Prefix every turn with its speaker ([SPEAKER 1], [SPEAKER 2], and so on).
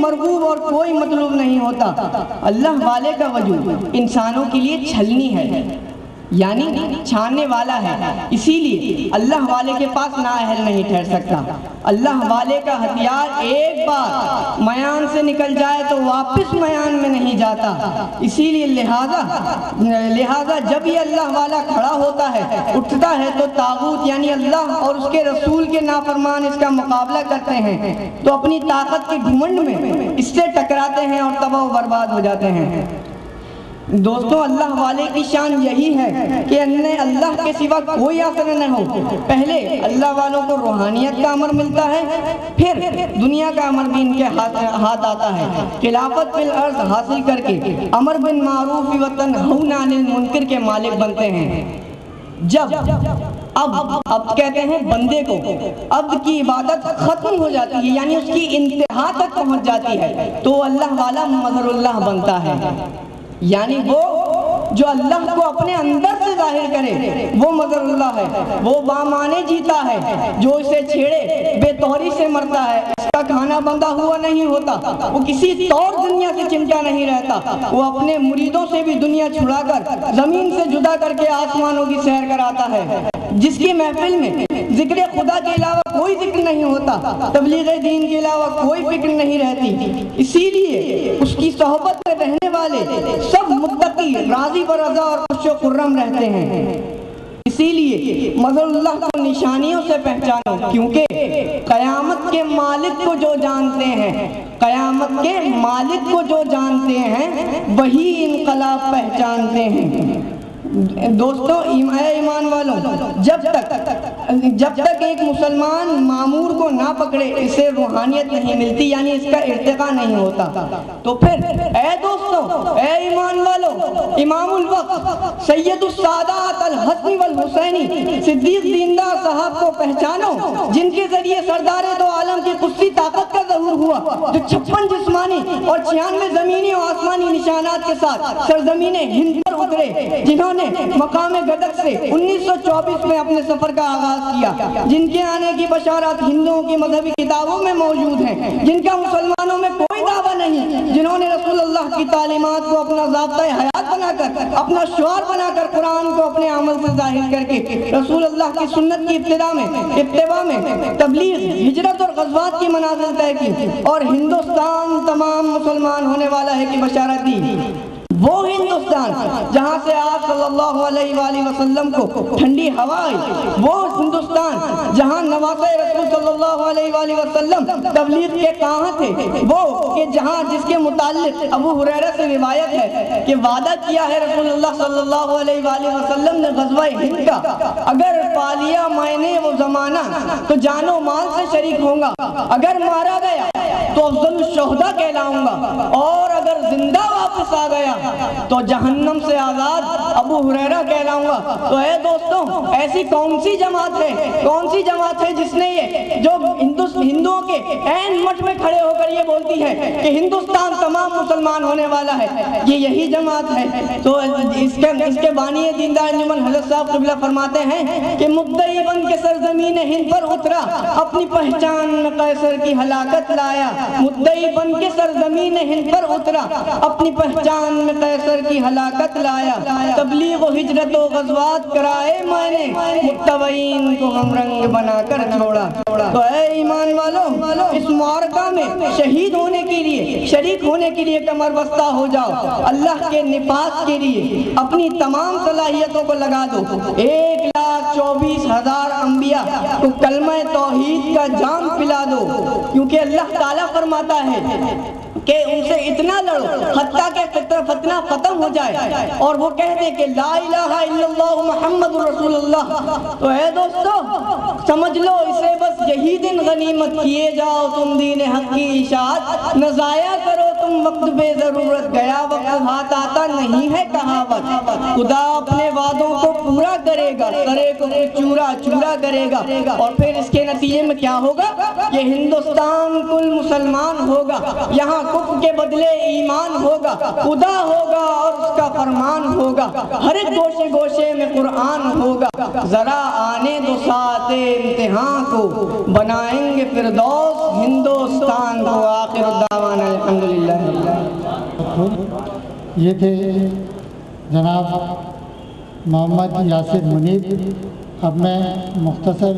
[SPEAKER 1] مرغوب اور کوئی مطلوب نہیں ہوتا۔ اللہ والے کا وجود انسانوں کے لیے چھلنی ہے، یعنی چھاننے والا ہے، اسی لیے اللہ والے کے پاس نااہل نہیں ٹھہر سکتا۔ اللہ والے کا ہتھیار ایک بار میان سے نکل جائے تو واپس میان میں نہیں جاتا، اسی لیے لہذا جب یہ اللہ والا کھڑا ہوتا ہے، اٹھتا ہے، تو طاغوت یعنی اللہ اور اس کے رسول کے نافرمان اس کا مقابلہ کرتے ہیں تو اپنی طاقت کے گھمنڈ میں اس سے ٹکراتے ہیں اور تباہ و برباد ہو جاتے ہیں۔ دوستو، اللہ والے کی شان یہی ہے کہ انہیں اللہ کے سوا کوئی آسرا نہ ہو۔ پہلے اللہ والوں کو روحانیت کا امر ملتا ہے، پھر دنیا کا امر بھی ان کے ہاتھ آتا ہے۔ خلافت فی الارض حاصل کر کے امر بالمعروف و تنہون عن المنکر کے مالک بنتے ہیں۔ جب اب کہتے ہیں بندے کو عبد کی عبادت ختم ہو جاتی ہے، یعنی اس کی انتہا تک پہنچ جاتی ہے، تو اللہ والا مظہر اللہ بنتا ہے، یعنی وہ جو اللہ کو اپنے اندر سے ظاہر کرے وہ مظہر اللہ ہے۔ وہ بامانے جیتا ہے، جو اسے چھیڑے بے طوری سے مرتا ہے، اس کا کھانا بندہ ہوا نہیں ہوتا، وہ کسی طور دنیا سے چمٹا نہیں رہتا، وہ اپنے مریدوں سے بھی دنیا چھڑا کر زمین سے جدا کر کے آسمانوں کی سیر کراتا ہے، جس کی محفل میں ذکر خدا کے علاوہ کوئی ذکر نہیں ہوتا، تبلیغ دین کے علاوہ کوئی فکر نہیں رہتی، اسی لیے اس کی صحبت میں رہنے والے سب متقی، راضی برضا اور خوش و خرم رہتے ہیں۔ اسی لیے مظہر اللہ کو نشانیوں سے پہچانو، کیونکہ قیامت کے مالک کو جو جانتے ہیں، قیامت کے مالک کو جو جانتے ہیں وہی انقلاب پہچانتے ہیں۔ دوستو، اے ایمان والوں، جب تک ایک مسلمان معمور کو نہ پکڑے اسے روحانیت نہیں ملتی، یعنی اس کا ارتقا نہیں ہوتا۔ تو پھر اے دوستو، اے ایمان والوں، امام الوقت سید السادات الحسنی والحسینی صدیق دیندار صاحب کو پہچانو، جن کے ذریعے سردار دو عالم کی قدسی طاقت کا ظہور ہوا، جو 56 جسمانی اور 96 زمینی اور آسمانی نشانات کے ساتھ سرزمین ہند پر اترے، جنہوں نے مقام گدک سے 1924 میں اپنے سفر کا آغاز کیا، جن کے آنے کی بشارات ہندوؤں کی مذہبی کتابوں میں موجود ہیں، جن کا مسلمانوں میں کوئی دعویٰ نہیں، جنہوں نے رسول اللہ کی تعلیمات کو اپنا ضابطۂ حیات بنا کر، اپنا شعار بنا کر، قرآن کو اپنے عمل سے ظاہر کر کے رسول اللہ کی سنت کی اتباع میں تبلیغ، ہجرت اور غزوات کی منازل طے کی، اور ہندوستان تمام مسلمان ہونے والا ہے کی بشارت دی۔ وہ ہندوستان جہاں سے آپ صلی اللہ علیہ وآلہ وسلم کو ٹھنڈی ہوا آئی، وہ ہندوستان جہاں نواسۂ رسول صلی اللہ علیہ وآلہ وسلم تبلیغ کے کہاں تھے، وہ کہ جہاں جس کے متعلق ابو ہریرہ سے روایت ہے کہ وعدہ کیا ہے رسول اللہ صلی اللہ علیہ وآلہ وسلم نے غزوہ ہند کا، اگر پا لیا میں نے وہ زمانہ تو جان و مال سے شریک ہوں گا، اگر مارا گیا تو افضل الشہداء کہلاؤں گا، اور اگر زندہ واپس آ گیا تو جہنم سے آزاد ابو ہریرہ کہلاؤں گا۔ تو اے دوستوں، ایسی کون سی جماعت ہے جس نے یہ جو ہندوؤں کے عین مٹھ میں کھڑے ہو کر یہ بولتی ہے کہ ہندوستان تمام مسلمان ہونے والا ہے، یہ یہی جماعت ہے۔ تو اس کے بانی دیندار انجمن حضرت صاحب قبلہ فرماتے ہیں کہ مدعی بن کے سرزمین ہند پر اترا، اپنی پہچان میں قیصر کی ہلاکت لایا، مدعی بن کے سرزمین ہند پر اترا، اپنی پہچان میں قیصر کی ہلاکت لایا، تبلیغ و ہجرت و غزوات کرائے میں نے، متبعین کو ہم رنگ بنا کر چھوڑا۔ تو اے ایمان والوں، اس معرکہ میں شہید ہونے کے لیے، شریک ہونے کے لیے کمر بستہ ہو جاؤ، اللہ کے نفاذ کے لیے اپنی تمام صلاحیتوں کو لگا دو۔ 1,24,000 انبیاء کو کلمہ توحید کا جام پلا دو، کیونکہ اللہ تعالیٰ فرماتا ہے کہ ان سے اتنا لڑو حتیٰ کہ فتنہ ختم ہو جائے اور وہ کہہ دیں کہ لا الہ الا اللہ محمد رسول اللہ۔ تو اے دوستو، سمجھ لو اسے بس یہی دن غنیمت کیے جاؤ تم دین حق کی اشاعت، نہ ضائع کرو تم وقت بے ضرورت، گیا وقت ہاتھ آتا نہیں ہے کہاوت، خدا اپنے وعدوں کو پورا کرے گا، کرے کو چورا چورا کرے گا، اور پھر اس کے نتیجے میں کیا ہوگا؟ یہ ہندوستان کل مسلمان ہوگا، یہاں کفر کے بدلے ایمان ہوگا، خدا ہوگا اور اس کا فرمان ہوگا، ہر ایک گوشے گوشے میں قرآن ہوگا، ذرا آنے دو ساتھ امتحان کو، بنائیں گے فردوس ہندوستان کو۔ آخر دعوانا الحمدللہ۔
[SPEAKER 2] یہ تھے جناب محمد یاسر منیب۔ اب میں مختصر